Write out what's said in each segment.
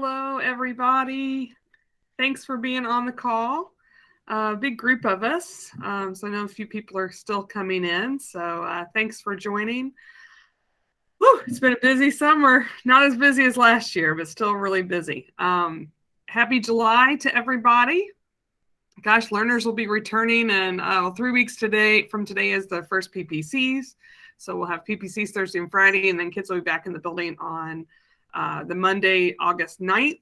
Hello, everybody. Thanks for being on the call. Big group of us. So I know a few people are still coming in. So thanks for joining. Whew, it's been a busy summer. Not as busy as last year, but still really busy. Happy July to everybody. Gosh, learners will be returning in 3 weeks today. From today is the first PPCs. So we'll have PPCs Thursday and Friday, and then kids will be back in the building on the Monday, August 9th.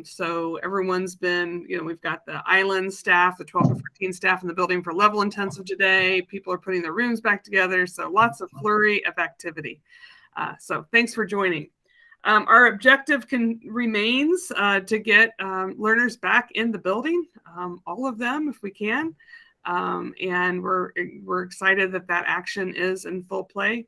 So everyone's been, we've got the island staff, the 12 to 14 staff in the building for level intensive today. People are putting their rooms back together. So lots of flurry of activity. So thanks for joining. Our objective remains to get learners back in the building, all of them if we can. And we're excited that action is in full play.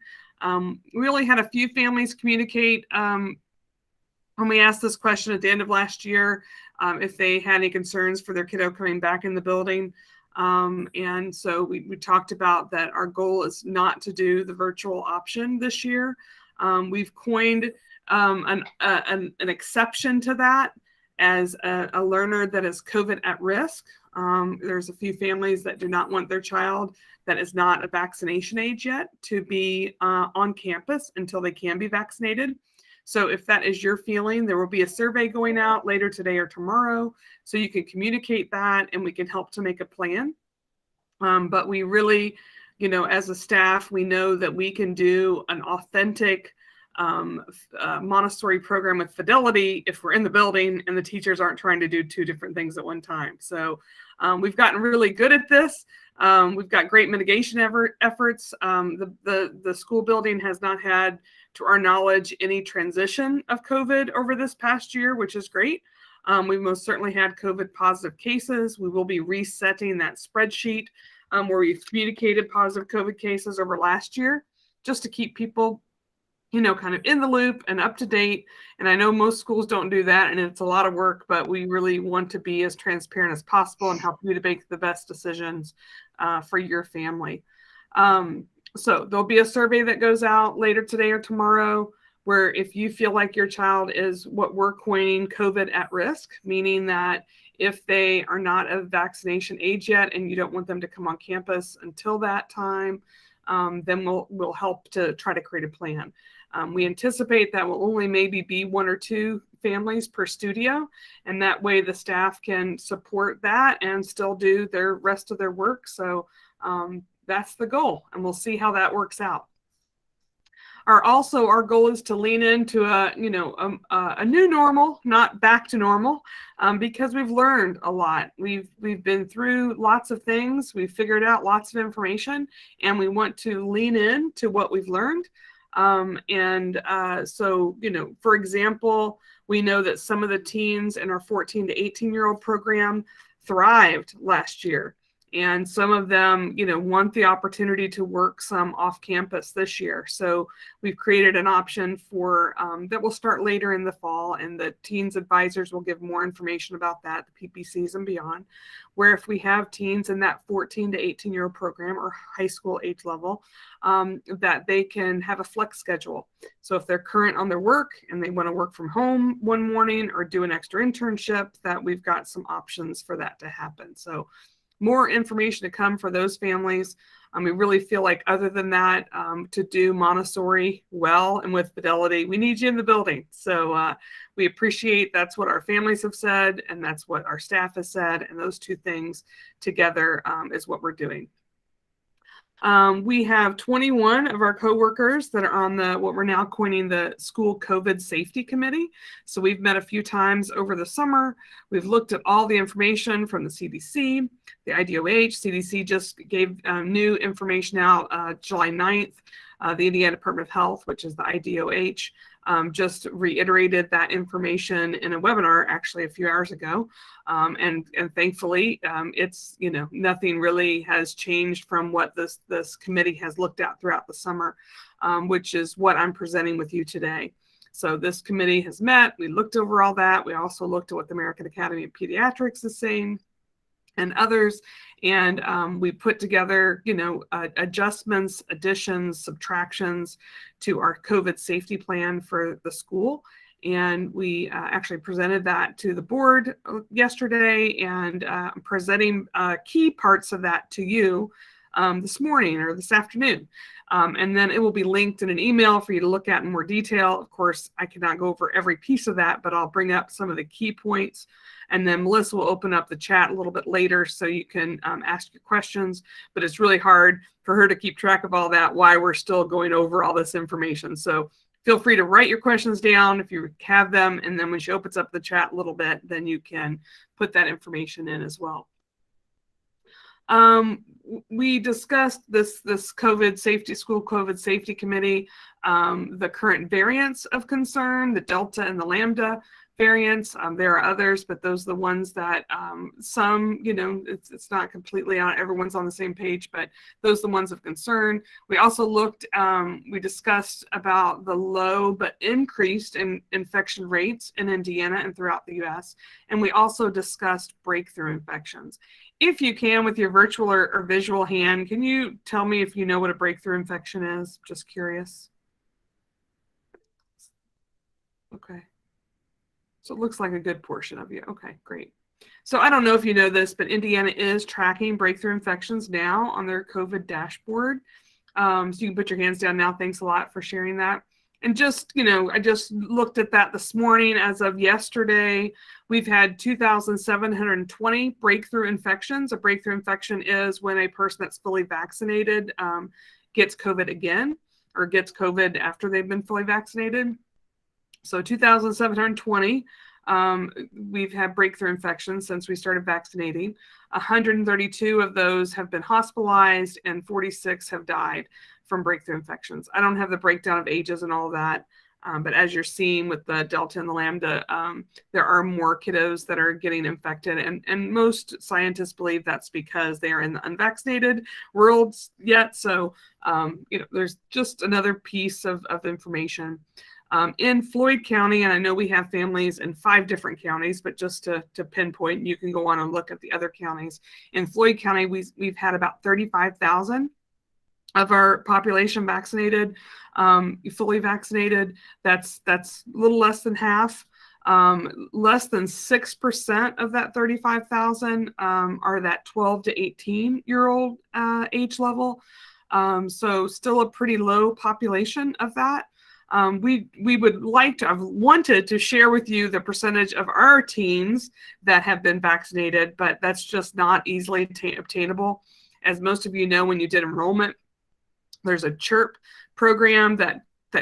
We only had a few families communicate when we asked this question at the end of last year, if they had any concerns for their kiddo coming back in the building. And so we talked about that our goal is not to do the virtual option this year. We've coined an exception to that as a learner that is COVID at risk. There's a few families that do not want their child that is not a vaccination age yet to be on campus until they can be vaccinated. So if that is your feeling, there will be a survey going out later today or tomorrow, so you can communicate that and we can help to make a plan. But we really, as a staff, we know that we can do an authentic Montessori program with fidelity if we're in the building and the teachers aren't trying to do two different things at one time. So we've gotten really good at this. We've got great mitigation efforts. The school building has not had, to our knowledge, any transition of COVID over this past year, which is great. We've most certainly had COVID positive cases. We will be resetting that spreadsheet where we've communicated positive COVID cases over last year, just to keep people kind of in the loop and up to date. And I know most schools don't do that, and it's a lot of work, but we really want to be as transparent as possible and help you to make the best decisions for your family. So there'll be a survey that goes out later today or tomorrow, where if you feel like your child is what we're coining COVID at risk, meaning that if they are not of vaccination age yet and you don't want them to come on campus until that time, then we'll help to try to create a plan. We anticipate that will only maybe be 1 or 2 families per studio, and that way the staff can support that and still do their rest of their work. So that's the goal, and we'll see how that works out. Our goal is to lean into a new normal, not back to normal, because we've learned a lot. We've been through lots of things. We've figured out lots of information, and we want to lean in to what we've learned. So, for example, we know that some of the teens in our 14 to 18-year-old program thrived last year. And some of them, want the opportunity to work some off campus this year. So we've created an option for that will start later in the fall, and the teens advisors will give more information about that, the PPCs and beyond, where if we have teens in that 14 to 18-year-old program or high school age level, that they can have a flex schedule. So if they're current on their work and they want to work from home one morning or do an extra internship, that we've got some options for that to happen. So more information to come for those families. We really feel like, other than that, to do Montessori well and with fidelity, we need you in the building. So we appreciate, that's what our families have said, and that's what our staff has said. And those two things together is what we're doing. We have 21 of our coworkers that are on what we're now coining the School COVID Safety Committee. So we've met a few times over the summer. We've looked at all the information from the CDC, the IDOH. CDC just gave new information out July 9th. The Indiana Department of Health, which is the IDOH, just reiterated that information in a webinar actually a few hours ago. And thankfully, it's, nothing really has changed from what this committee has looked at throughout the summer, which is what I'm presenting with you today. So this committee has met. We looked over all that. We also looked at what the American Academy of Pediatrics is saying. and others. And we put together, adjustments, additions, subtractions to our COVID safety plan for the school. And we actually presented that to the board yesterday, and presenting key parts of that to you this morning or this afternoon. And then it will be linked in an email for you to look at in more detail. Of course, I cannot go over every piece of that, but I'll bring up some of the key points. And then Melissa will open up the chat a little bit later so you can ask your questions. But it's really hard for her to keep track of all that while we're still going over all this information. So feel free to write your questions down if you have them. And then when she opens up the chat a little bit, then you can put that information in as well. We discussed this COVID safety, school COVID safety committee, the current variants of concern, the Delta and the Lambda variants. There are others, but those are the ones that some, it's not completely on, everyone's on the same page, but those are the ones of concern. We also looked, we discussed about the low but increased in infection rates in Indiana and throughout the US. And we also discussed breakthrough infections. If you can, with your virtual or visual hand, can you tell me if you know what a breakthrough infection is? Just curious. Okay. So it looks like a good portion of you. Okay, great. So I don't know if you know this, but Indiana is tracking breakthrough infections now on their COVID dashboard. So you can put your hands down now. Thanks a lot for sharing that. And just, I just looked at that this morning. As of yesterday, we've had 2,720 breakthrough infections. A breakthrough infection is when a person that's fully vaccinated gets COVID again, or gets COVID after they've been fully vaccinated. So 2,720, we've had breakthrough infections since we started vaccinating. 132 of those have been hospitalized and 46 have died from breakthrough infections. I don't have the breakdown of ages and all of that, but as you're seeing with the Delta and the Lambda, there are more kiddos that are getting infected. And most scientists believe that's because they are in the unvaccinated world yet. So, there's just another piece of information. In Floyd County, and I know we have families in 5 different counties, but just to pinpoint, you can go on and look at the other counties. In Floyd County, we've had about 35,000 of our population vaccinated, fully vaccinated. That's a little less than half. Less than 6% of that 35,000 are that 12 to 18-year-old age level. So still a pretty low population of that. We would like to have wanted to share with you the percentage of our teens that have been vaccinated, but that's just not easily obtainable. As most of you know, when you did enrollment, there's a CHIRP program that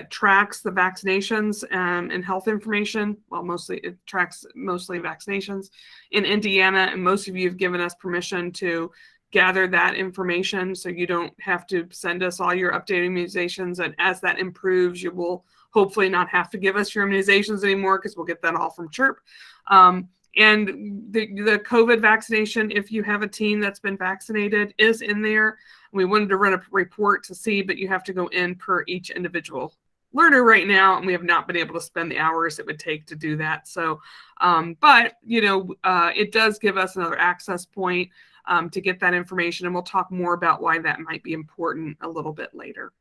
tracks the vaccinations and health information. Well, it tracks mostly vaccinations in Indiana, and most of you have given us permission to gather that information so you don't have to send us all your updated immunizations. And as that improves, you will hopefully not have to give us your immunizations anymore, because we'll get that all from CHIRP. And the COVID vaccination, if you have a teen that's been vaccinated, is in there. We wanted to run a report to see, but you have to go in per each individual learner right now, and we have not been able to spend the hours it would take to do that. So, but it does give us another access point to get that information, and we'll talk more about why that might be important a little bit later.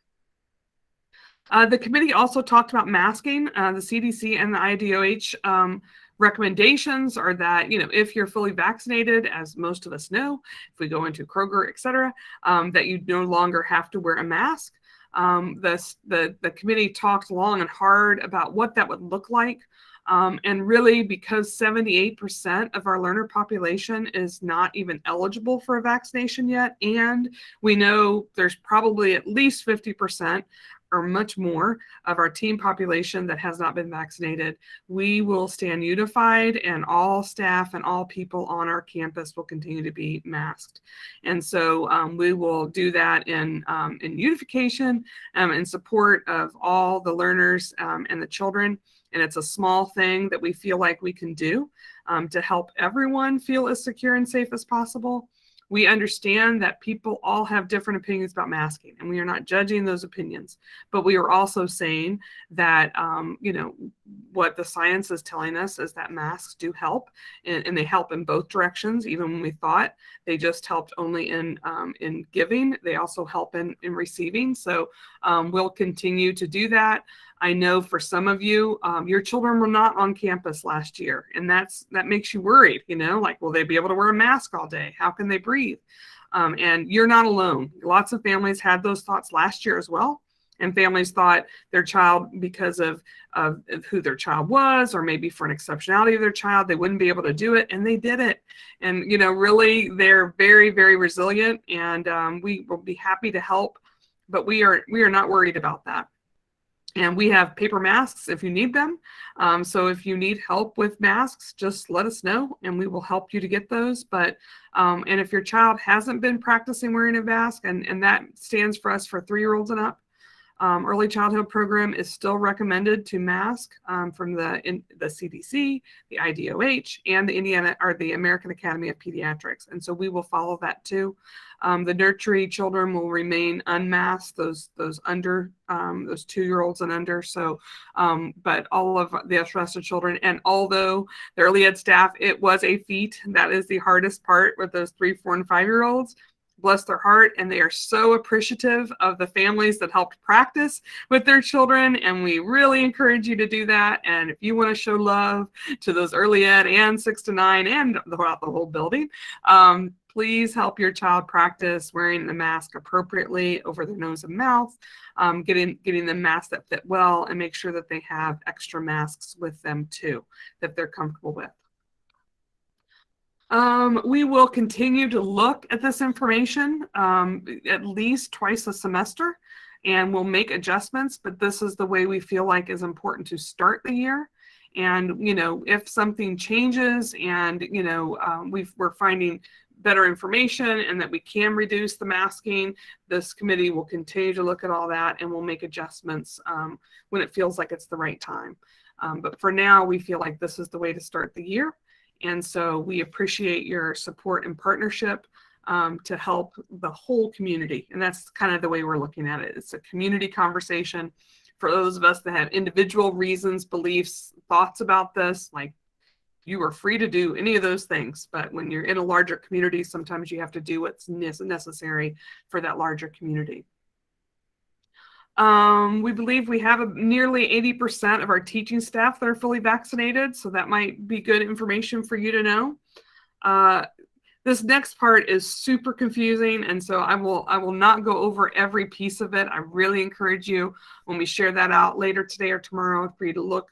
The committee also talked about masking. The CDC and the IDOH recommendations are that, if you're fully vaccinated, as most of us know, if we go into Kroger, et cetera, that you no longer have to wear a mask. The committee talked long and hard about what that would look like. And really, because 78% of our learner population is not even eligible for a vaccination yet, and we know there's probably at least 50% or much more of our teen population that has not been vaccinated, we will stand unified, and all staff and all people on our campus will continue to be masked. And so we will do that in unification in support of all the learners and the children. And it's a small thing that we feel like we can do to help everyone feel as secure and safe as possible. We understand that people all have different opinions about masking, and we are not judging those opinions. But we are also saying that, what the science is telling us is that masks do help, and they help in both directions. Even when we thought they just helped only in giving, they also help in receiving. So we'll continue to do that. I know for some of you, your children were not on campus last year, and that makes you worried, like, will they be able to wear a mask all day? How can they breathe? And you're not alone. Lots of families had those thoughts last year as well. And families thought their child, because of who their child was, or maybe for an exceptionality of their child, they wouldn't be able to do it, and they did it. And, really, they're very, very resilient, and we will be happy to help, but we are not worried about that. And we have paper masks if you need them. So if you need help with masks, just let us know and we will help you to get those. But and if your child hasn't been practicing wearing a mask, and that stands for us for 3-year-olds and up, early childhood program is still recommended to mask from the CDC, the IDOH, and the American Academy of Pediatrics. And so we will follow that too. The nursery children will remain unmasked, those 2-year-olds and under. So, but all of the rest of children, and although the early ed staff, it was a feat. That is the hardest part with those 3, 4, and 5-year-olds. Bless their heart, and they are so appreciative of the families that helped practice with their children, and we really encourage you to do that. And if you want to show love to those early ed and 6 to 9 and throughout the whole building, please help your child practice wearing the mask appropriately over their nose and mouth, getting them masks that fit well, and make sure that they have extra masks with them too that they're comfortable with. We will continue to look at this information at least twice a semester, and we'll make adjustments, but this is the way we feel like is important to start the year. And, if something changes and, we're finding better information and that we can reduce the masking, this committee will continue to look at all that, and we'll make adjustments when it feels like it's the right time. But for now, we feel like this is the way to start the year. And so we appreciate your support and partnership to help the whole community. And that's kind of the way we're looking at it. It's a community conversation for those of us that have individual reasons, beliefs, thoughts about this. Like, you are free to do any of those things. But when you're in a larger community, sometimes you have to do what's necessary for that larger community. We believe we have nearly 80% of our teaching staff that are fully vaccinated, so that might be good information for you to know. This next part is super confusing, and so I will not go over every piece of it. I really encourage you, when we share that out later today or tomorrow, for you to look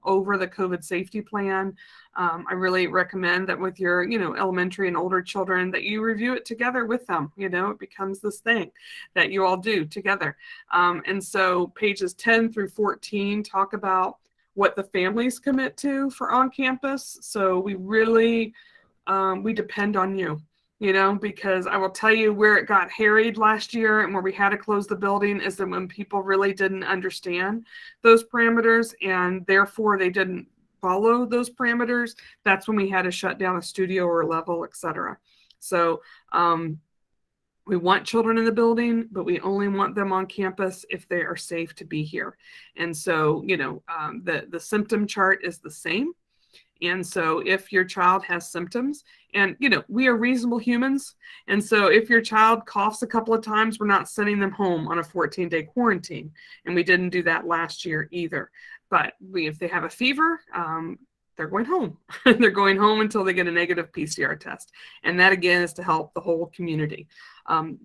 over the COVID safety plan. I really recommend that with your, elementary and older children, that you review it together with them. It becomes this thing that you all do together. And so pages 10 through 14 talk about what the families commit to for on campus. So we really, we depend on you, because I will tell you where it got harried last year and where we had to close the building is that when people really didn't understand those parameters and therefore they didn't follow those parameters, that's when we had to shut down a studio or a level, etc. So we want children in the building, but we only want them on campus if they are safe to be here. And so, the symptom chart is the same. And so if your child has symptoms, and, we are reasonable humans. And so if your child coughs a couple of times, we're not sending them home on a 14-day quarantine. And we didn't do that last year either. But if they have a fever, they're going home. They're going home until they get a negative PCR test. And that, again, is to help the whole community.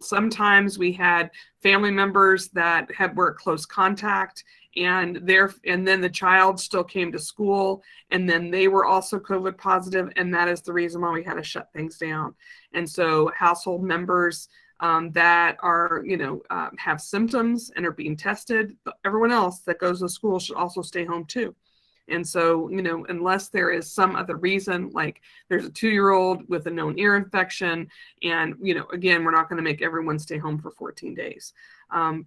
Sometimes we had family members that were at close contact, and then the child still came to school, and then they were also COVID positive, and that is the reason why we had to shut things down. And so household members that are, have symptoms and are being tested, everyone else that goes to school should also stay home too. And so, unless there is some other reason, like there's a 2-year-old with a known ear infection, and, again, we're not going to make everyone stay home for 14 days.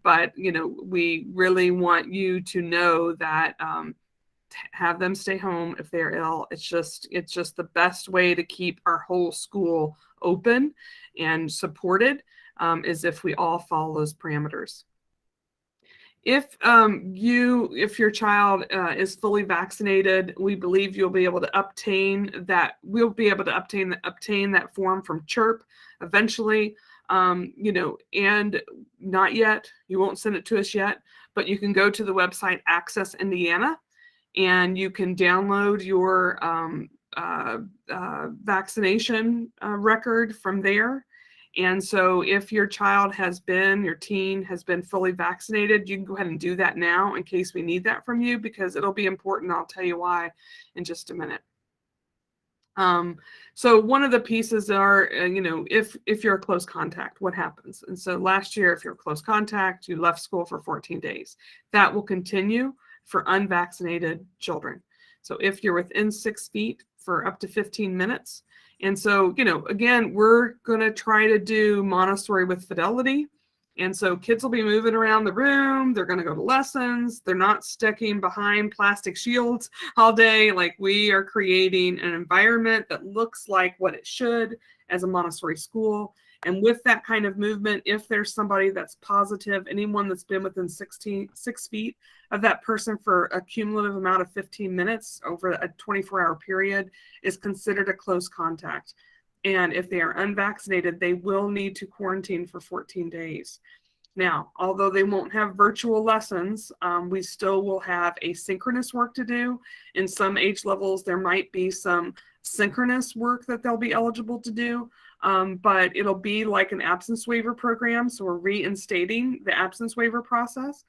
But, we really want you to know that have them stay home if they're ill. It's just the best way to keep our whole school open and supported, is if we all follow those parameters. If your child is fully vaccinated, we believe you'll be able to obtain that. We'll be able to obtain that form from CHIRP eventually. And not yet. You won't send it to us yet, but you can go to the website Access Indiana, and you can download your vaccination record from there. And so if your teen has been fully vaccinated, you can go ahead and do that now in case we need that from you, because it'll be important. I'll tell you why in just a minute. So one of the pieces are, if you're a close contact, what happens? And so last year, if you're a close contact, you left school for 14 days. That will continue for unvaccinated children. So if you're within 6 feet for up to 15 minutes, and so, again, we're going to try to do Montessori with fidelity. And so kids will be moving around the room. They're going to go to lessons. They're not sticking behind plastic shields all day. Like, we are creating an environment that looks like what it should as a Montessori school. And with that kind of movement, if there's somebody that's positive, anyone that's been within 6 feet of that person for a cumulative amount of 15 minutes over a 24-hour period is considered a close contact. And if they are unvaccinated, they will need to quarantine for 14 days. Now, although they won't have virtual lessons, we still will have asynchronous work to do. In some age levels, there might be some synchronous work that they'll be eligible to do, but it'll be like an absence waiver program. So we're reinstating the absence waiver process.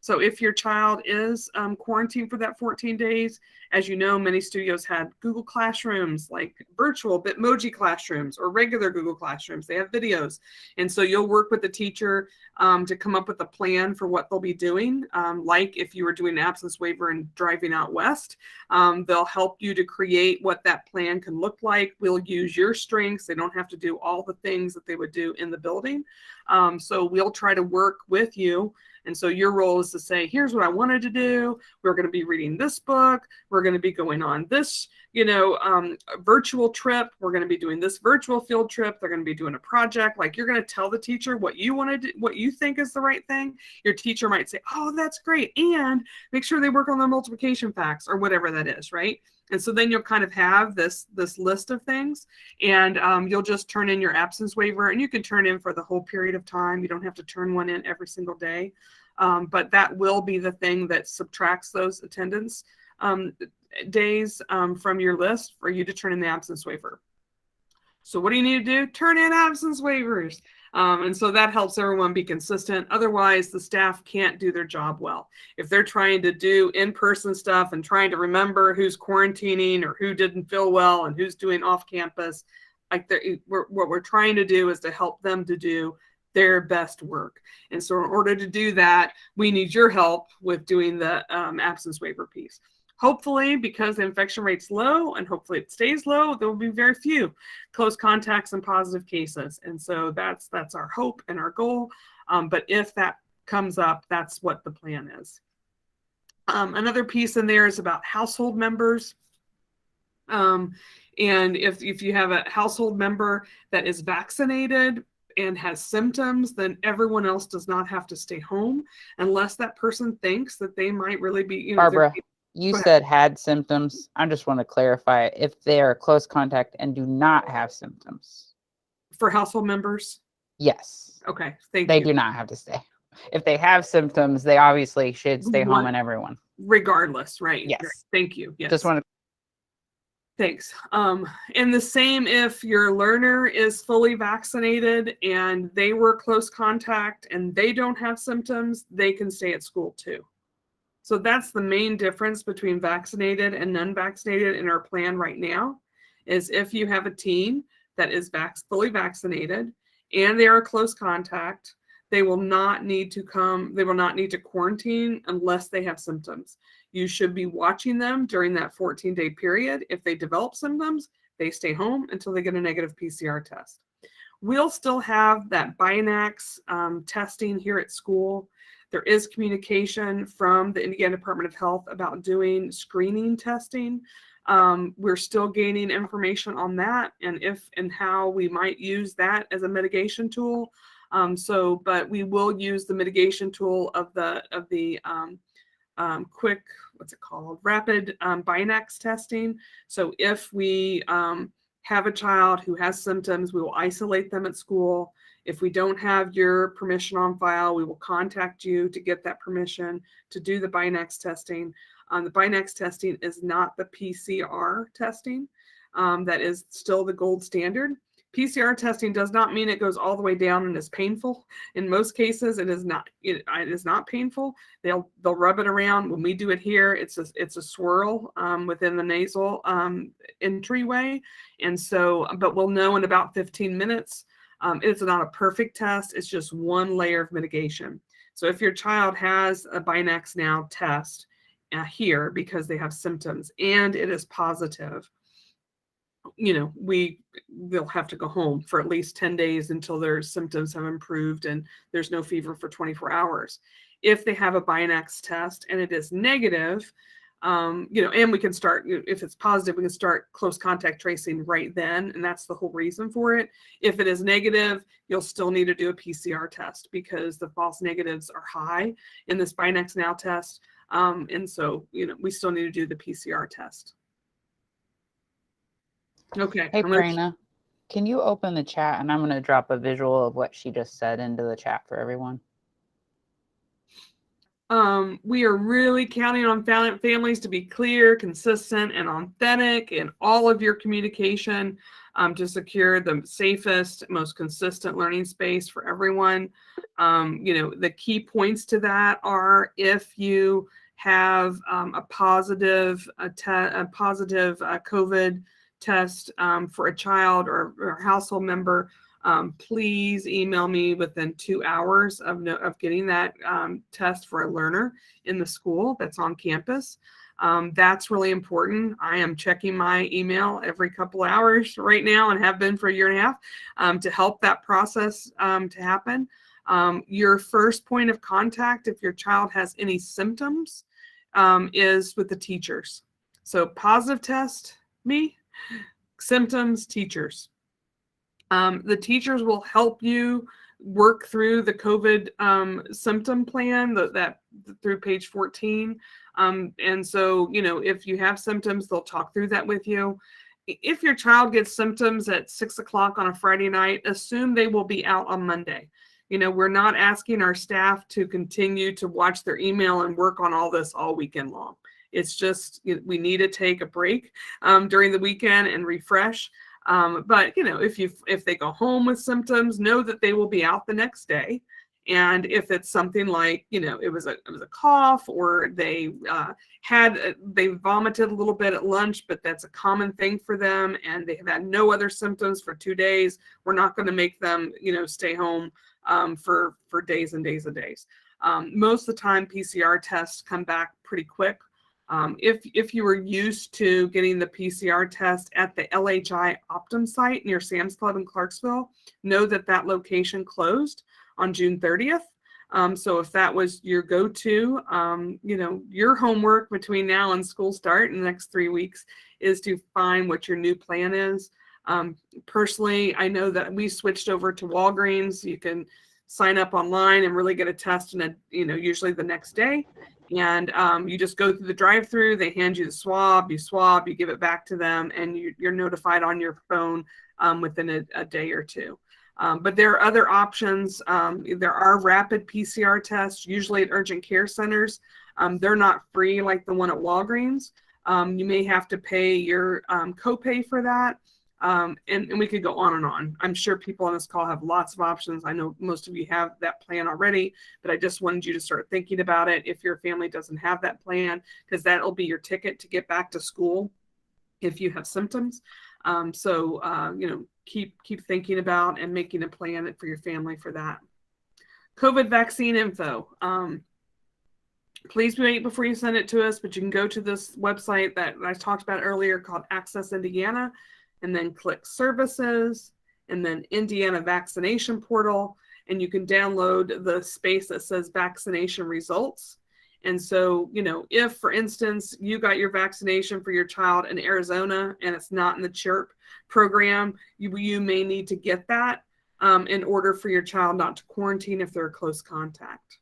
So if your child is quarantined for that 14 days, as you know, many studios had Google Classrooms, like virtual Bitmoji classrooms or regular Google Classrooms. They have videos. And so you'll work with the teacher to come up with a plan for what they'll be doing. Like if you were doing an absence waiver and driving out west, they'll help you to create what that plan can look like. We'll use your strengths. They don't have to do all the things that they would do in the building. So we'll try to work with you. And so your role is to say, here's what I wanted to do. We're going to be reading this book. We're going to be going on this, virtual trip. We're going to be doing this virtual field trip. They're going to be doing a project. Like, you're going to tell the teacher what you want to do, what you think is the right thing. Your teacher might say, oh, that's great. And make sure they work on their multiplication facts or whatever that is, right? And so then you'll kind of have this list of things, and you'll just turn in your absence waiver, and you can turn in for the whole period of time. You don't have to turn one in every single day, but that will be the thing that subtracts those attendance days from your list for you to turn in the absence waiver. So what do you need to do? Turn in absence waivers. And so that helps everyone be consistent. Otherwise, the staff can't do their job well. If they're trying to do in-person stuff and trying to remember who's quarantining or who didn't feel well and who's doing off-campus, like what we're trying to do is to help them to do their best work. And so in order to do that, we need your help with doing the absence waiver piece. Hopefully, because the infection rate's low and hopefully it stays low, there will be very few close contacts and positive cases. And so that's our hope and our goal. But if that comes up, that's what the plan is. Another piece in there is about household members. And if you have a household member that is vaccinated and has symptoms, then everyone else does not have to stay home unless that person thinks that they might really be, Barbara, you said had symptoms. I just want to clarify if they're close contact and do not have symptoms. For household members? Yes. Okay, thank you. They do not have to stay. If they have symptoms, they obviously should stay home, and everyone. Regardless, right? Yes. Right. Thank you. Yes. Just want to. Thanks. And the same if your learner is fully vaccinated and they were close contact and they don't have symptoms, they can stay at school too. So that's the main difference between vaccinated and non-vaccinated in our plan right now, is if you have a teen that is fully vaccinated and they are a close contact, they will not need to quarantine unless they have symptoms. You should be watching them during that 14-day period. If they develop symptoms, they stay home until they get a negative PCR test. We'll still have that Binax testing here at school. There is communication from the Indiana Department of Health about doing screening testing. We're still gaining information on that and if and how we might use that as a mitigation tool. But we will use the mitigation tool of the quick, what's it called, rapid Binax testing. So if we have a child who has symptoms, we will isolate them at school. If we don't have your permission on file, we will contact you to get that permission to do the Binax testing. The Binax testing is not the PCR testing. That is still the gold standard. PCR testing does not mean it goes all the way down and is painful. In most cases, it is not. It is not painful. They'll rub it around. When we do it here, it's a swirl within the nasal entryway, and so, but we'll know in about 15 minutes. It's not a perfect test. It's just one layer of mitigation. So if your child has a Binax Now test here because they have symptoms and it is positive, they'll have to go home for at least 10 days until their symptoms have improved and there's no fever for 24 hours. If they have a Binax test and it is negative, and we can start, if it's positive, we can start close contact tracing right then. And that's the whole reason for it. If it is negative, you'll still need to do a PCR test because the false negatives are high in this Binax Now test. And so, we still need to do the PCR test. Okay. Hey, Prerna, can you open the chat and I'm going to drop a visual of what she just said into the chat for everyone. We are really counting on families to be clear, consistent, and authentic in all of your communication to secure the safest, most consistent learning space for everyone. The key points to that are if you have a positive COVID test for a child or a household member, please email me within 2 hours of getting that test for a learner in the school that's on campus. That's really important. I am checking my email every couple of hours right now and have been for a year and a half to help that process to happen. Your first point of contact, if your child has any symptoms, is with the teachers. So positive test, me, symptoms, teachers. The teachers will help you work through the COVID symptom plan that through page 14. And so, if you have symptoms, they'll talk through that with you. If your child gets symptoms at 6 o'clock on a Friday night, assume they will be out on Monday. We're not asking our staff to continue to watch their email and work on all this all weekend long. It's just, we need to take a break during the weekend and refresh. But if they go home with symptoms, know that they will be out the next day. And if it's something like, it was a cough or they vomited a little bit at lunch, but that's a common thing for them and they have had no other symptoms for 2 days, we're not going to make them, stay home for days and days and days. Most of the time PCR tests come back pretty quick. If you were used to getting the PCR test at the LHI Optum site near Sam's Club in Clarksville, know that location closed on June 30th. So if that was your go-to, your homework between now and school start in the next 3 weeks is to find what your new plan is. Personally, I know that we switched over to Walgreens. You can sign up online and really get a test in usually the next day. And you just go through the drive-through, they hand you the swab, you give it back to them, and you're notified on your phone within a day or two. But there are other options. There are rapid PCR tests, usually at urgent care centers. They're not free like the one at Walgreens. You may have to pay your copay for that. And we could go on and on. I'm sure people on this call have lots of options. I know most of you have that plan already, but I just wanted you to start thinking about it if your family doesn't have that plan, because that'll be your ticket to get back to school if you have symptoms. Keep thinking about and making a plan for your family for that. COVID vaccine info. Please wait before you send it to us, but you can go to this website that I talked about earlier called Access Indiana, and then click Services, and then Indiana Vaccination Portal. and you can download the space that says vaccination results. And so, if, for instance, you got your vaccination for your child in Arizona and it's not in the CHIRP program, you may need to get that in order for your child not to quarantine if they're a close contact.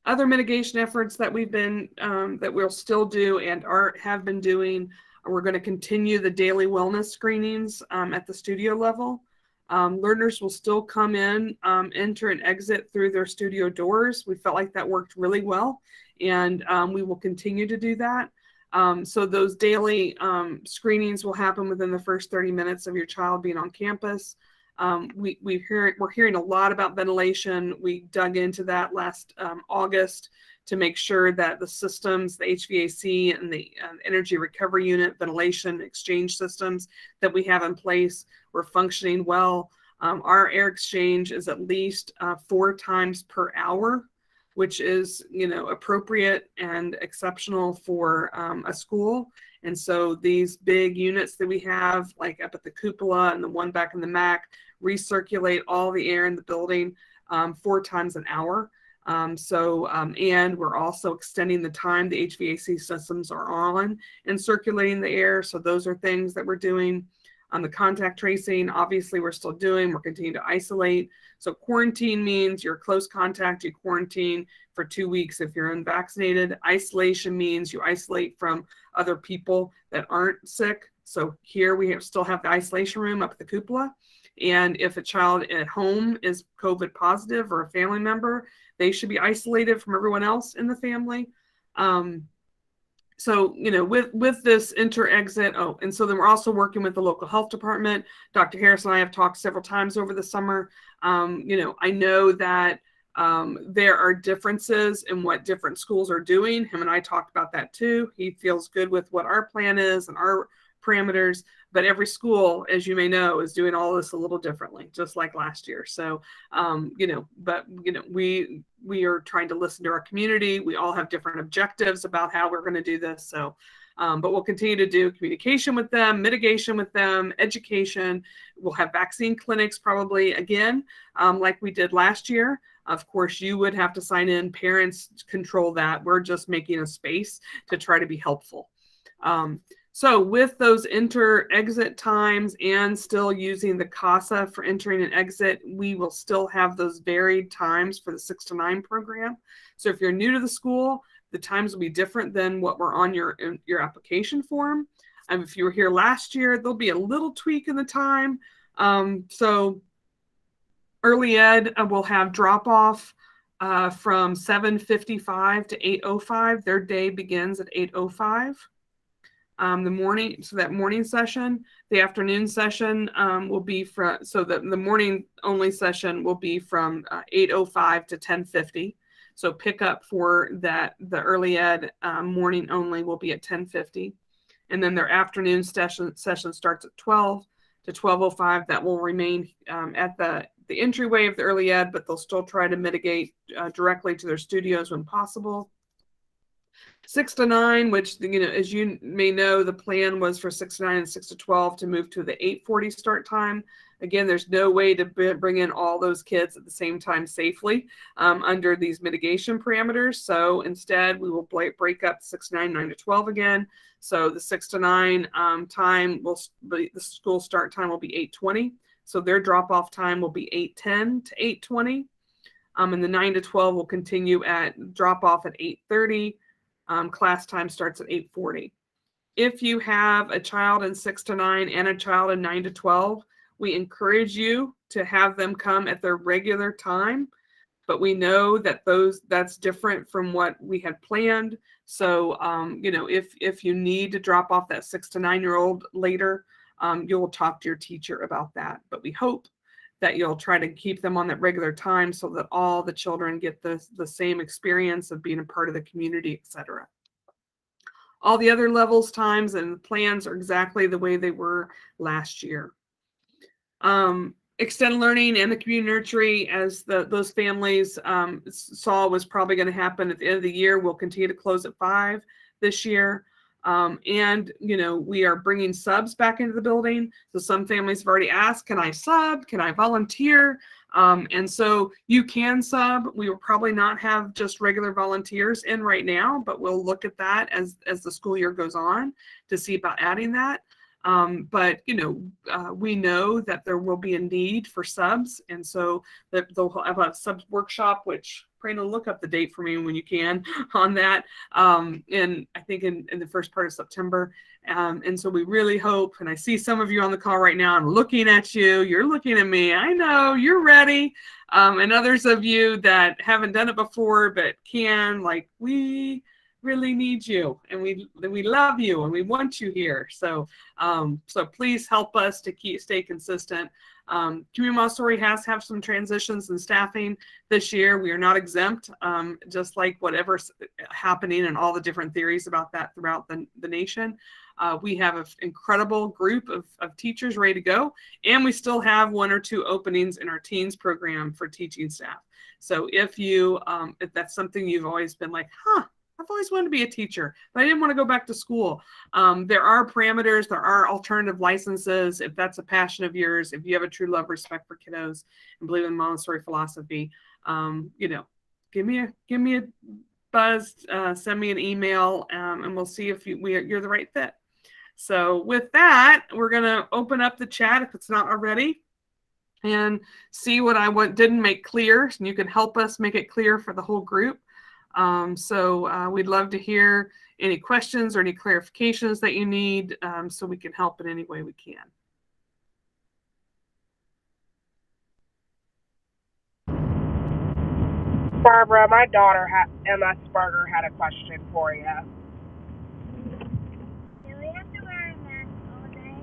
Other mitigation efforts that that we'll still do and have been doing, we're going to continue the daily wellness screenings at the studio level. Learners will still come in, enter and exit through their studio doors. We felt like that worked really well, and we will continue to do that. So those daily screenings will happen within the first 30 minutes of your child being on campus. We're hearing a lot about ventilation. We dug into that last August to make sure that the systems, the HVAC and the energy recovery unit, ventilation exchange systems that we have in place were functioning well. Our air exchange is at least 4 times per hour, which is, appropriate and exceptional for a school. And so these big units that we have, like up at the cupola and the one back in the MAC, recirculate all the air in the building 4 times an hour. And we're also extending the time the HVAC systems are on and circulating the air. So those are things that we're doing. The contact tracing, obviously, we're still doing. We're continuing to isolate. So quarantine means you're close contact, you quarantine for 2 weeks if you're unvaccinated. Isolation means you isolate from other people that aren't sick. So here we still have the isolation room up at the cupola. And if a child at home is COVID positive or a family member, they should be isolated from everyone else in the family. So, with this enter-exit, and so then we're also working with the local health department. Dr. Harris and I have talked several times over the summer. I know that there are differences in what different schools are doing. Him and I talked about that too. He feels good with what our plan is and our parameters, but every school, as you may know, is doing all this a little differently, just like last year. So, we are trying to listen to our community. We all have different objectives about how we're going to do this. So, but we'll continue to do communication with them, mitigation with them, education. We'll have vaccine clinics probably again, like we did last year. Of course, you would have to sign in. Parents control that. We're just making a space to try to be helpful. So with those enter-exit times and still using the CASA for entering and exit, we will still have those varied times for the 6 to 9 program. So if you're new to the school, the times will be different than what were on your application form. If you were here last year, there'll be a little tweak in the time. So early ed will have drop-off from 7:55 to 8:05. Their day begins at 8:05. That morning session. The afternoon session will be the morning only session will be from 8:05 to 10:50. So pickup for that, the early ed morning only will be at 10:50. And then their afternoon session starts at 12 to 12:05. That will remain at the entryway of the early ed, but they'll still try to mitigate directly to their studios when possible. 6 to 9, which, as you may know, the plan was for 6 to 9 and 6 to 12 to move to the 8:40 start time. Again, there's no way to bring in all those kids at the same time safely under these mitigation parameters. So instead, we will break up 6 to 9, 9 to 12 again. So the 6 to 9 time the school start time will be 8:20. So their drop-off time will be 8:10 to 8:20. And the 9 to 12 will continue at drop-off at 8:30. Class time starts at 8:40. If you have a child in 6 to 9 and a child in 9 to 12, we encourage you to have them come at their regular time, but we know that that's different from what we had planned. So, if you need to drop off that 6 to 9-year-old later, you'll talk to your teacher about that. But we hope that you'll try to keep them on that regular time so that all the children get the same experience of being a part of the community, etc. All the other levels, times, and plans are exactly the way they were last year. Extended learning and the community nursery, as those families saw was probably going to happen at the end of the year, will continue to close at 5 this year. And, we are bringing subs back into the building. So some families have already asked, can I sub? Can I volunteer? And so you can sub. We will probably not have just regular volunteers in right now, but we'll look at that as the school year goes on to see about adding that. But we know that there will be a need for subs, and so that they'll have a subs workshop, which Prana, look up the date for me when you can on that. I think in the first part of September. And so we really hope, and I see some of you on the call right now, I'm looking at you, you're looking at me, I know you're ready. And others of you that haven't done it before but can, like, we really need you, and we love you, and we want you here. So please help us to stay consistent. Community Montessori has to have some transitions in staffing this year. We are not exempt, just like whatever's happening and all the different theories about that throughout the nation. We have an incredible group of teachers ready to go, and we still have 1 or 2 openings in our teens program for teaching staff. So if that's something you've always been like, I've always wanted to be a teacher, but I didn't want to go back to school. There are parameters, there are alternative licenses. If that's a passion of yours, if you have a true love, respect for kiddos and believe in Montessori philosophy, give me a buzz, send me an email, and we'll see if you're the right fit. So with that, we're going to open up the chat if it's not already, and see what didn't make clear, and you can help us make it clear for the whole group. So we'd love to hear any questions or any clarifications that you need, so we can help in any way we can. Barbara, my daughter, MS Berger, had a question for you. Do we have to wear a mask all day?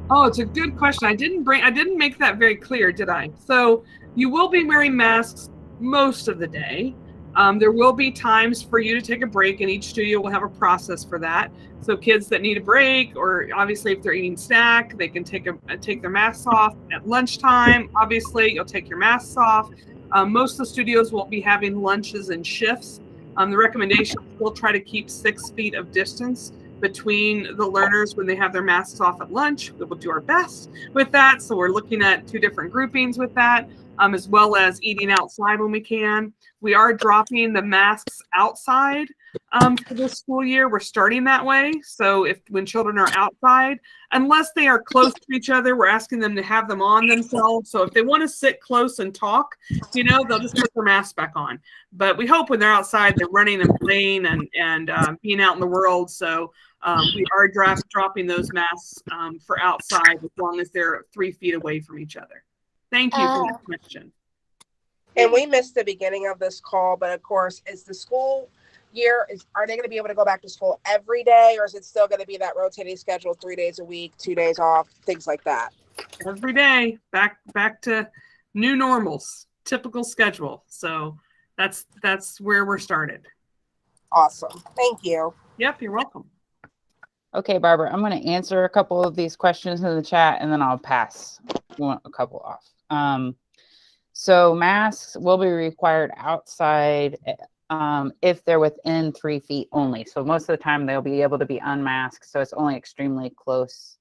Oh, it's a good question. I didn't make that very clear, did I? So you will be wearing masks most of the day. There will be times for you to take a break, and each studio will have a process for that. So kids that need a break, or obviously if they're eating snack, they can take their masks off at lunchtime. Obviously, you'll take your masks off. Most of the studios won't be having lunches and shifts. The recommendation is still try to keep 6 feet of distance between the learners when they have their masks off at lunch. We will do our best with that. So we're looking at 2 different groupings with that, as well as eating outside when we can. We are dropping the masks outside for this school year. We're starting that way. So when children are outside, unless they are close to each other, we're asking them to have them on themselves. So if they want to sit close and talk, they'll just put their mask back on. But we hope when they're outside, they're running and playing and being out in the world. So we are dropping those masks for outside, as long as they're 3 feet away from each other. Thank you for that question. And we missed the beginning of this call, but of course, is the school year, are they going to be able to go back to school every day, or is it still going to be that rotating schedule, 3 days a week, 2 days off, things like that? Every day, back to new normals, typical schedule. So that's where we're started. Awesome. Thank you. Yep, you're welcome. Okay, Barbara, I'm going to answer a couple of these questions in the chat, and then I'll pass a couple off. So masks will be required outside if they're within 3 feet only. So most of the time they'll be able to be unmasked. So it's only extremely close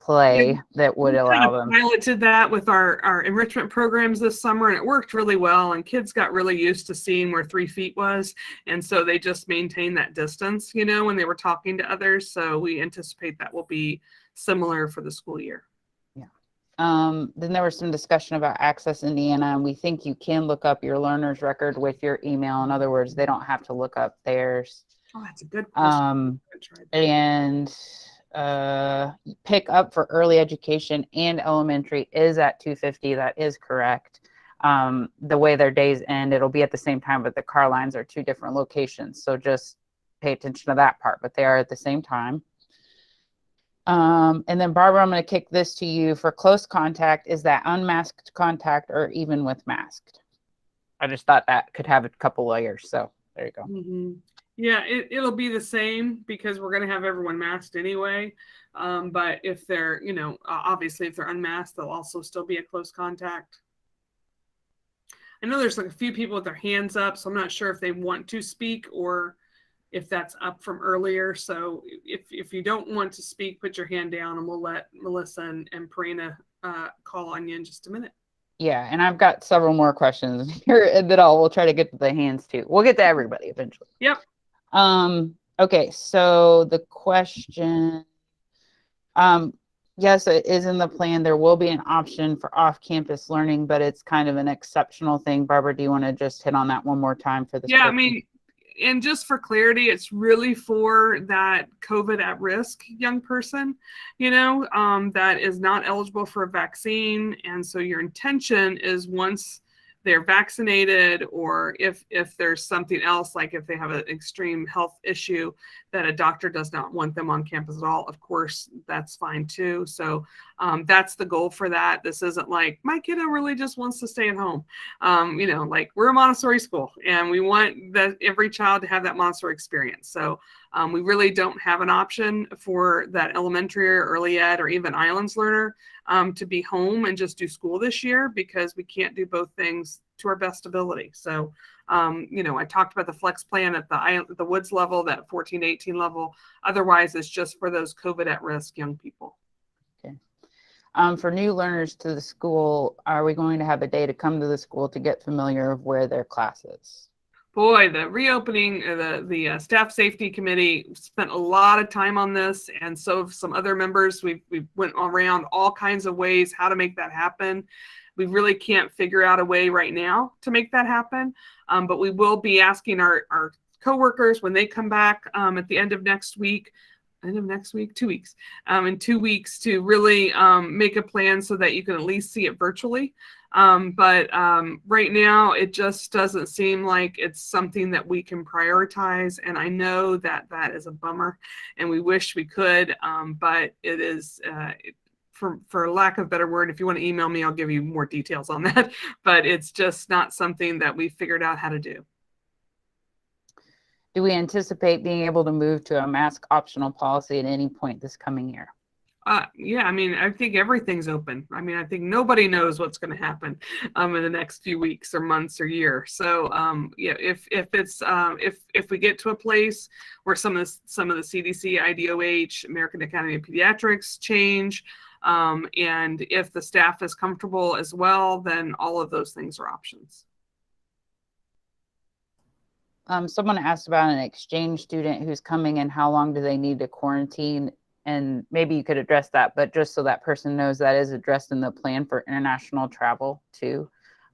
play that would allow them. We piloted that with our enrichment programs this summer, and it worked really well. And kids got really used to seeing where 3 feet was. And so they just maintained that distance, when they were talking to others. So we anticipate that will be similar for the school year. Then there was some discussion about Access Indiana, and we think you can look up your learner's record with your email. In other words, they don't have to look up theirs. Oh, that's a good question. And pick up for early education and elementary is at 250. That is correct. The way their days end, it'll be at the same time, but the car lines are 2 different locations. So just pay attention to that part, but they are at the same time. And then Barbara, I'm going to kick this to you. For close contact, is that unmasked contact or even with masked? I just thought that could have a couple layers. So there you go. Mm-hmm. Yeah, it'll be the same because we're going to have everyone masked anyway. But if they're, obviously if they're unmasked, they'll also still be a close contact. I know there's like a few people with their hands up, so I'm not sure if they want to speak or if that's up from earlier. So if you don't want to speak, put your hand down and we'll let Melissa and Parina call on you in just a minute. Yeah, and I've got several more questions here that we'll try to get to the hands too. We'll get to everybody eventually. Yep. Okay, so the question, yes, it is in the plan. There will be an option for off-campus learning, but it's kind of an exceptional thing. Barbara, do you want to just hit on that one more time for this? Yeah, I mean, and just for clarity, it's really for that COVID at risk young person, that is not eligible for a vaccine. And so your intention is once they're vaccinated, or if there's something else, like if they have an extreme health issue that a doctor does not want them on campus at all, of course, that's fine too. So that's the goal for that. This isn't like my kiddo really just wants to stay at home. Like we're a Montessori school and we want that every child to have that Montessori experience. So we really don't have an option for that elementary or early ed or even islands learner to be home and just do school this year, because we can't do both things to our best ability. So, I talked about the flex plan at the Woods level, that 14 to 18 level. Otherwise, it's just for those COVID at risk young people. Okay. For new learners to the school, are we going to have a day to come to the school to get familiar of where their class is? Boy, the reopening, the staff safety committee spent a lot of time on this, and so have some other members. We went around all kinds of ways how to make that happen. We really can't figure out a way right now to make that happen, but we will be asking our coworkers when they come back at the end of next week. 2 weeks, in 2 weeks, to really make a plan so that you can at least see it virtually. But right now, it just doesn't seem like it's something that we can prioritize. And I know that is a bummer and we wish we could, but it is, for lack of a better word, if you want to email me, I'll give you more details on that. But it's just not something that we figured out how to do. Do we anticipate being able to move to a mask optional policy at any point this coming year? Yeah, I mean, I think everything's open. I mean, I think nobody knows what's going to happen in the next few weeks or months or year. So, if we get to a place where some of the CDC, IDOH, American Academy of Pediatrics change, and if the staff is comfortable as well, then all of those things are options. Someone asked about an exchange student who's coming in. How long do they need to quarantine? And maybe you could address that, but just so that person knows, that is addressed in the plan for international travel too.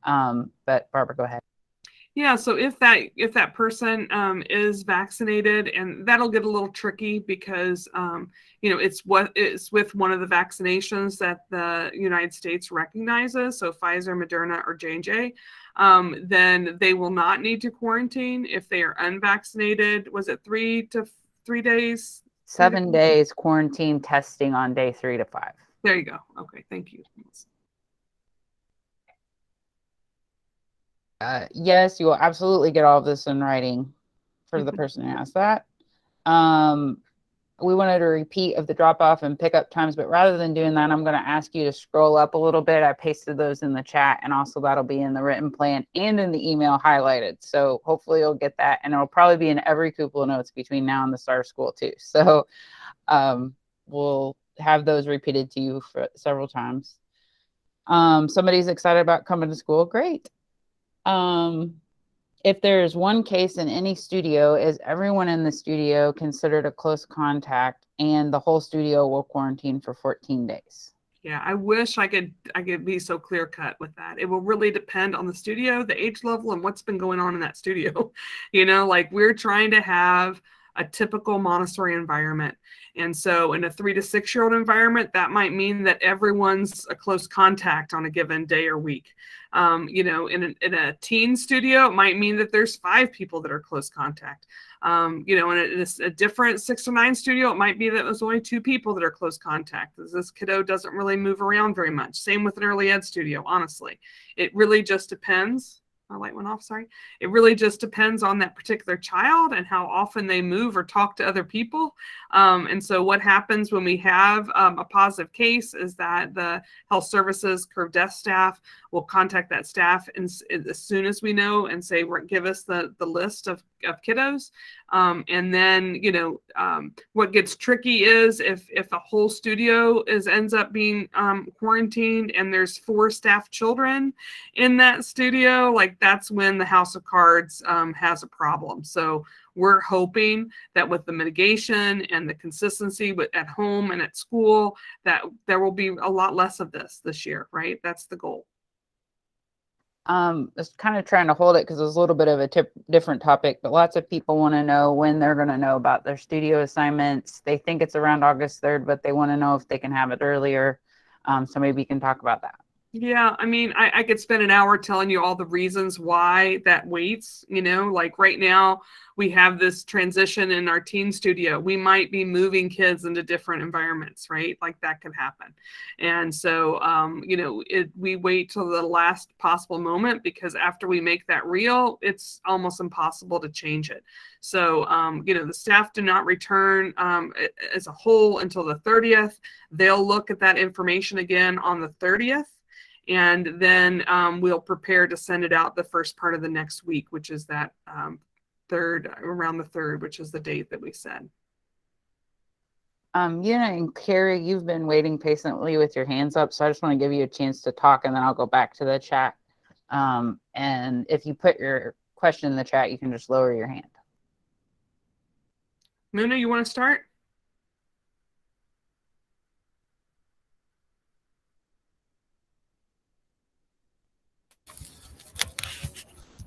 But Barbara, go ahead. Yeah, so if that person is vaccinated, and that'll get a little tricky because it's with one of the vaccinations that the United States recognizes, so Pfizer, Moderna, or J&J, then they will not need to quarantine. If they are unvaccinated, was it 3 days? 7 days quarantine testing on day 3 to 5. There you go. Okay, thank you. Yes, you will absolutely get all of this in writing for the person who asked that. We wanted a repeat of the drop-off and pickup times, but rather than doing that, I'm going to ask you to scroll up a little bit. I pasted those in the chat, and also that'll be in the written plan and in the email highlighted. So hopefully you'll get that, and it'll probably be in every Cupola notes between now and the start of school too. So we'll have those repeated to you for several times. Somebody's excited about coming to school. Great. If there's one case in any studio, is everyone in the studio considered a close contact and the whole studio will quarantine for 14 days? Yeah, I wish I could be so clear cut with that. It will really depend on the studio, the age level, and what's been going on in that studio. Like we're trying to have a typical Montessori environment. And so in a 3 to 6 year old environment, that might mean that everyone's a close contact on a given day or week. In a teen studio, it might mean that there's 5 people that are close contact. In a different 6 to 9 studio, it might be that there's only 2 people that are close contact. This kiddo doesn't really move around very much. Same with an early ed studio, honestly. It really just depends. My light went off, sorry. It really just depends on that particular child and how often they move or talk to other people. And so what happens when we have a positive case is that the health services curve desk staff we'll contact that staff and as soon as we know and say, give us the list of kiddos. And then, what gets tricky is if a whole studio ends up being quarantined and there's 4 staff children in that studio, like that's when the House of Cards has a problem. So we're hoping that with the mitigation and the consistency at home and at school, that there will be a lot less of this year, right? That's the goal. I was kind of trying to hold it because it was a little bit of a different topic, but lots of people want to know when they're going to know about their studio assignments. They think it's around August 3rd, but they want to know if they can have it earlier. So maybe you can talk about that. Yeah, I mean, I could spend an hour telling you all the reasons why that waits, like right now we have this transition in our teen studio. We might be moving kids into different environments, right? Like that could happen. And so, we wait till the last possible moment because after we make that real, it's almost impossible to change it. So, the staff do not return as a whole until the 30th. They'll look at that information again on the 30th. And then we'll prepare to send it out the first part of the next week, which is that around the 3rd, which is the date that we said. And Carrie, you've been waiting patiently with your hands up, so I just want to give you a chance to talk, and then I'll go back to the chat. And if you put your question in the chat, you can just lower your hand. Muna, you want to start?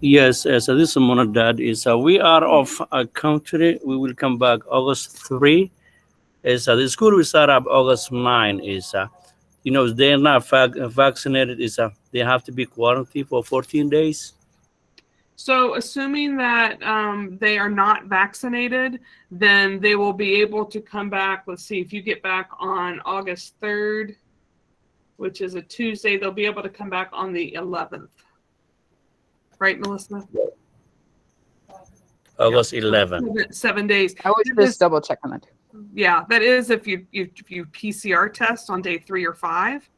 Yes, so this is Monadad. We are off country. We will come back August 3. The school will start up August 9. They're not vaccinated. They have to be quarantined for 14 days. So assuming that they are not vaccinated, then they will be able to come back. Let's see, if you get back on August 3rd, which is a Tuesday, they'll be able to come back on the 11th. Right, Melissa? August 11th. 7 days. I was just double checking that too. Yeah, that is if you PCR test on day 3 or 5.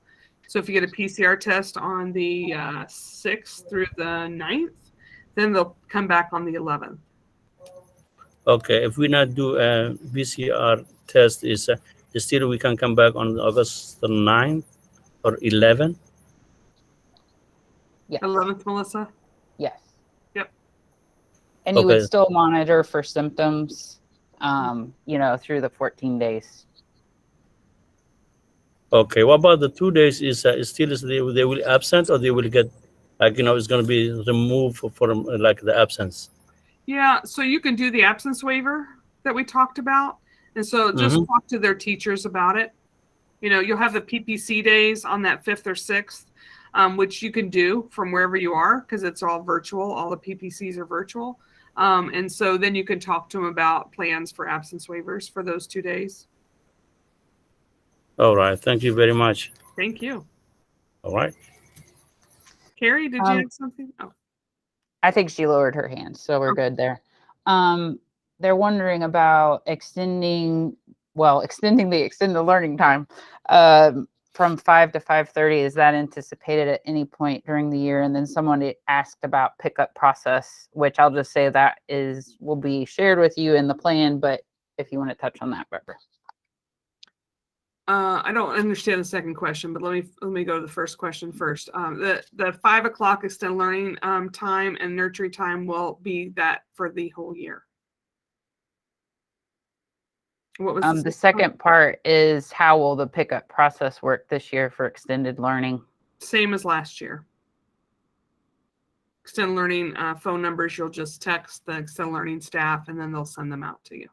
So if you get a PCR test on the 6th through the 9th, then they'll come back on the 11th. Okay, if we not do a PCR test, still we can come back on August 9th or 11th? Yes. 11th, Melissa? Yes. Yep. And you would still monitor for symptoms, through the 14 days. Okay, what about the 2 days? They will absent, or they will get, it's going to be removed from the absence? Yeah, so you can do the absence waiver that we talked about. And so just talk to their teachers about it. You'll have the PPC days on that 5th or 6th, which you can do from wherever you are because it's all virtual. All the PPCs are virtual. And so then you can talk to them about plans for absence waivers for those 2 days. All right. Thank you very much. Thank you. All right. Carrie, did you have something? Oh. I think she lowered her hand, so we're good there. They're wondering about extending the extended learning time from 5 to 5:30. Is that anticipated at any point during the year? And then someone asked about pickup process, which I'll just say that will be shared with you in the plan. But if you want to touch on that, Barbara. I don't understand the second question, but let me go to the first question first. The 5 o'clock extended learning time and nurturing time will be that for the whole year. What was the second part is how will the pickup process work this year for extended learning? Same as last year. Extended learning phone numbers, you'll just text the extended learning staff and then they'll send them out to you.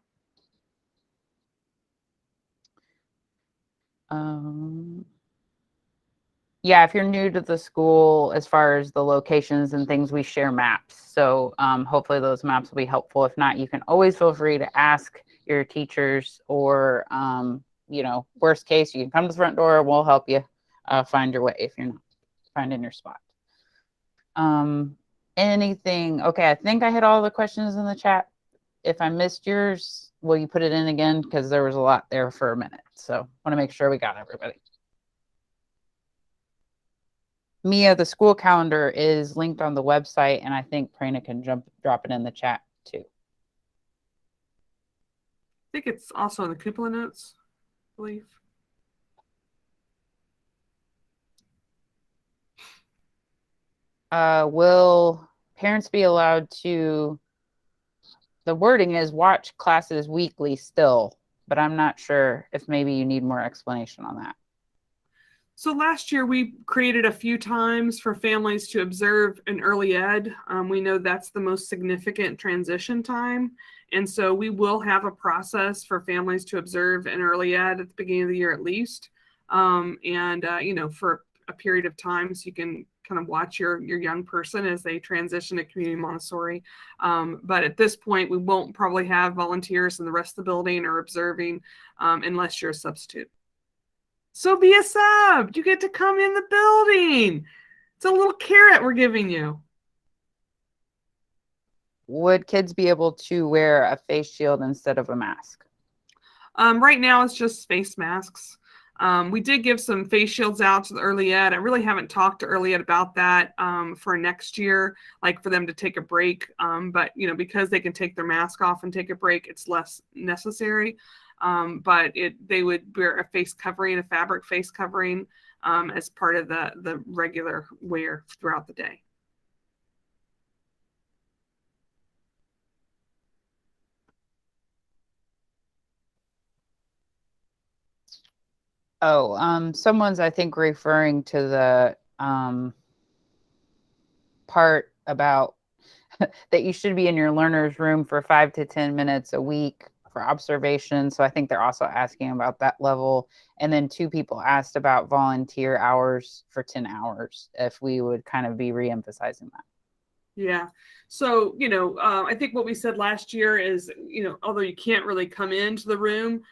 Yeah, if you're new to the school, as far as the locations and things, we share maps. So hopefully those maps will be helpful. If not, you can always feel free to ask your teachers or, worst case, you can come to the front door. We'll help you find your way if you're not finding your spot. Anything? Okay, I think I hit all the questions in the chat. If I missed yours, will you put it in again? Because there was a lot there for a minute. So I want to make sure we got everybody. Mia, the school calendar is linked on the website, and I think Prana can drop it in the chat too. I think it's also in the cupola notes, I believe. Will parents be allowed to, the wording is watch classes weekly still, but I'm not sure if maybe you need more explanation on that. So last year we created a few times for families to observe in early ed. We know that's the most significant transition time. And so we will have a process for families to observe in early ed at the beginning of the year at least. For a period of time, so you can kind of watch your young person as they transition to community Montessori. But at this point, we won't probably have volunteers in the rest of the building or observing unless you're a substitute. So be a sub. You get to come in the building. It's a little carrot we're giving you. Would kids be able to wear a face shield instead of a mask? Right now, it's just face masks. We did give some face shields out to the early ed. I really haven't talked to early ed about that for next year, like for them to take a break. But because they can take their mask off and take a break, it's less necessary. But they would wear a face covering, a fabric face covering, as part of the regular wear throughout the day. Oh, someone's, I think, referring to the part about that you should be in your learner's room for 5 to 10 minutes a week for observation. So I think they're also asking about that level. And then 2 people asked about volunteer hours for 10 hours, if we would kind of be re-emphasizing that. Yeah. So, I think what we said last year is, although you can't really come into the room,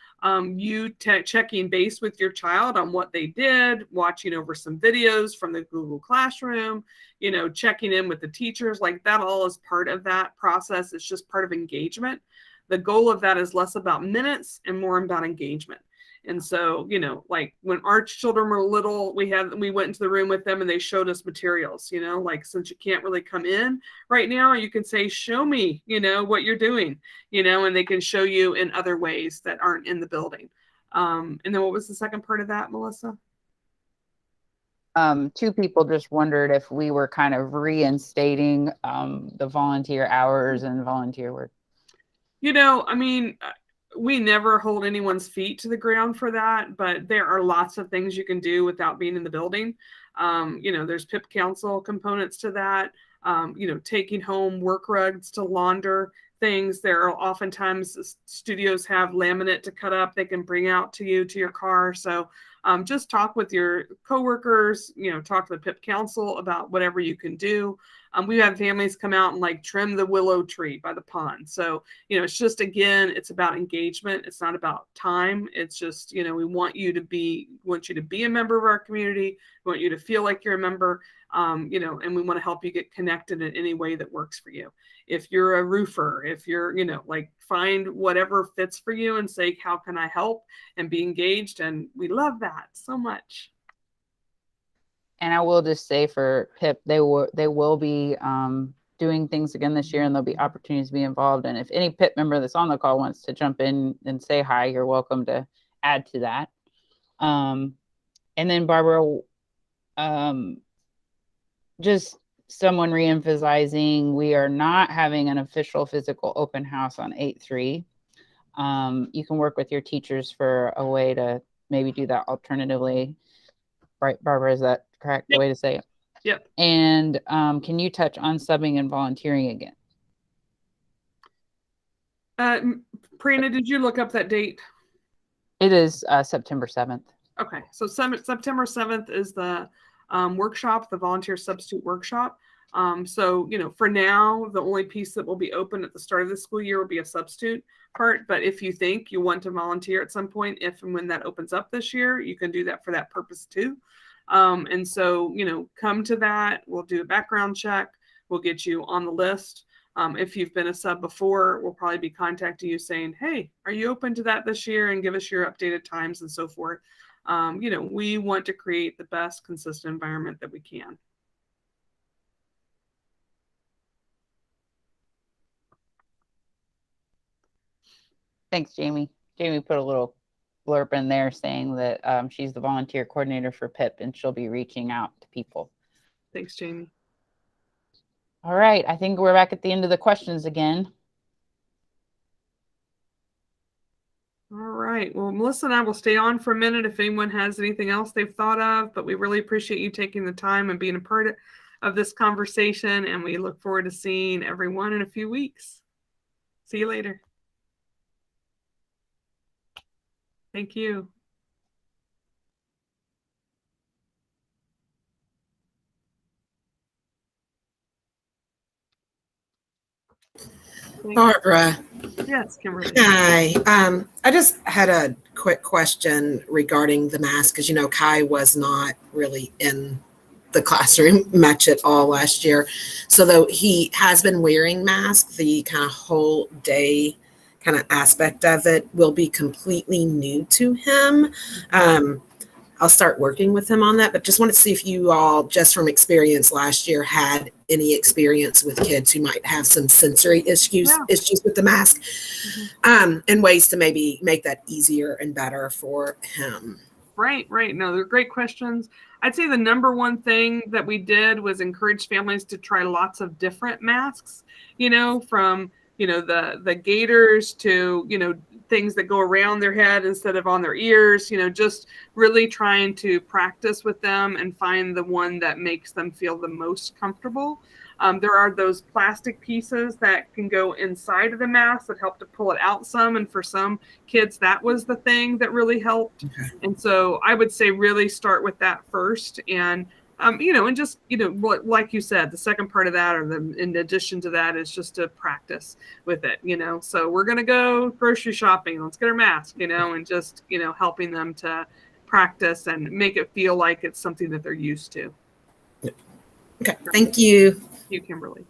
you checking base with your child on what they did, watching over some videos from the Google Classroom, checking in with the teachers, like that all is part of that process. It's just part of engagement. The goal of that is less about minutes and more about engagement. And so, like when our children were little, we went into the room with them and they showed us materials, like since you can't really come in right now, you can say, show me, what you're doing, and they can show you in other ways that aren't in the building. And then what was the second part of that, Melissa? 2 people just wondered if we were kind of reinstating the volunteer hours and volunteer work. We never hold anyone's feet to the ground for that, but there are lots of things you can do without being in the building. There's PIP council components to that. Taking home work rugs to launder things. There are oftentimes studios have laminate to cut up they can bring out to you to your car. So just talk with your coworkers, talk to the PIP council about whatever you can do. We have families come out and like trim the willow tree by the pond. So, it's just, again, it's about engagement. It's not about time. It's just, we want you to be a member of our community. We want you to feel like you're a member, and we want to help you get connected in any way that works for you. If you're a roofer, if you're, find whatever fits for you and say, how can I help, and be engaged. And we love that so much. And I will just say for PIP, they will be doing things again this year, and there'll be opportunities to be involved. And if any PIP member that's on the call wants to jump in and say hi, you're welcome to add to that. And then Barbara, just someone re-emphasizing, we are not having an official physical open house on 8/3. You can work with your teachers for a way to maybe do that alternatively. Right, Barbara, is that correct? Yep. The way to say it? Yep. And can you touch on subbing and volunteering again? Prina, did you look up that date? It is September 7th. Okay, so September 7th is the workshop, the volunteer substitute workshop. So, for now, the only piece that will be open at the start of the school year will be a substitute part. But if you think you want to volunteer at some point, if and when that opens up this year, you can do that for that purpose too. And so, come to that. We'll do a background check. We'll get you on the list. If you've been a sub before, we'll probably be contacting you saying, hey, are you open to that this year? And give us your updated times and so forth. we want to create the best consistent environment that we can. Thanks, Jamie. Jamie put a little blurb in there saying that she's the volunteer coordinator for PIP and she'll be reaching out to people. Thanks, Jamie. All right, I think we're back at the end of the questions again. All right. Well, Melissa and I will stay on for a minute if anyone has anything else they've thought of, but we really appreciate you taking the time and being a part of this conversation, and we look forward to seeing everyone in a few weeks. See you later. Thank you. Barbara. Yes, Kimberly. Hi. I just had a quick question regarding the mask because, Kai was not really in the classroom much at all last year. So though he has been wearing masks, the kind of whole day kind of aspect of it will be completely new to him. I'll start working with him on that, but just wanted to see if you all, just from experience last year, had any experience with kids who might have some sensory issues with the mask, and ways to maybe make that easier and better for him. Right. No, they're great questions. I'd say the number one thing that we did was encourage families to try lots of different masks, from, the gaiters to, things that go around their head instead of on their ears, just really trying to practice with them and find the one that makes them feel the most comfortable. There are those plastic pieces that can go inside of the mask that help to pull it out some. And for some kids, that was the thing that really helped. Okay. And so I would say really start with that first. And, and just, like you said, the second part of that, in addition to that, is just to practice with it, So we're going to go grocery shopping. Let's get our mask, and just, helping them to practice and make it feel like it's something that they're used to. Okay. Thank you. You, Kimberly.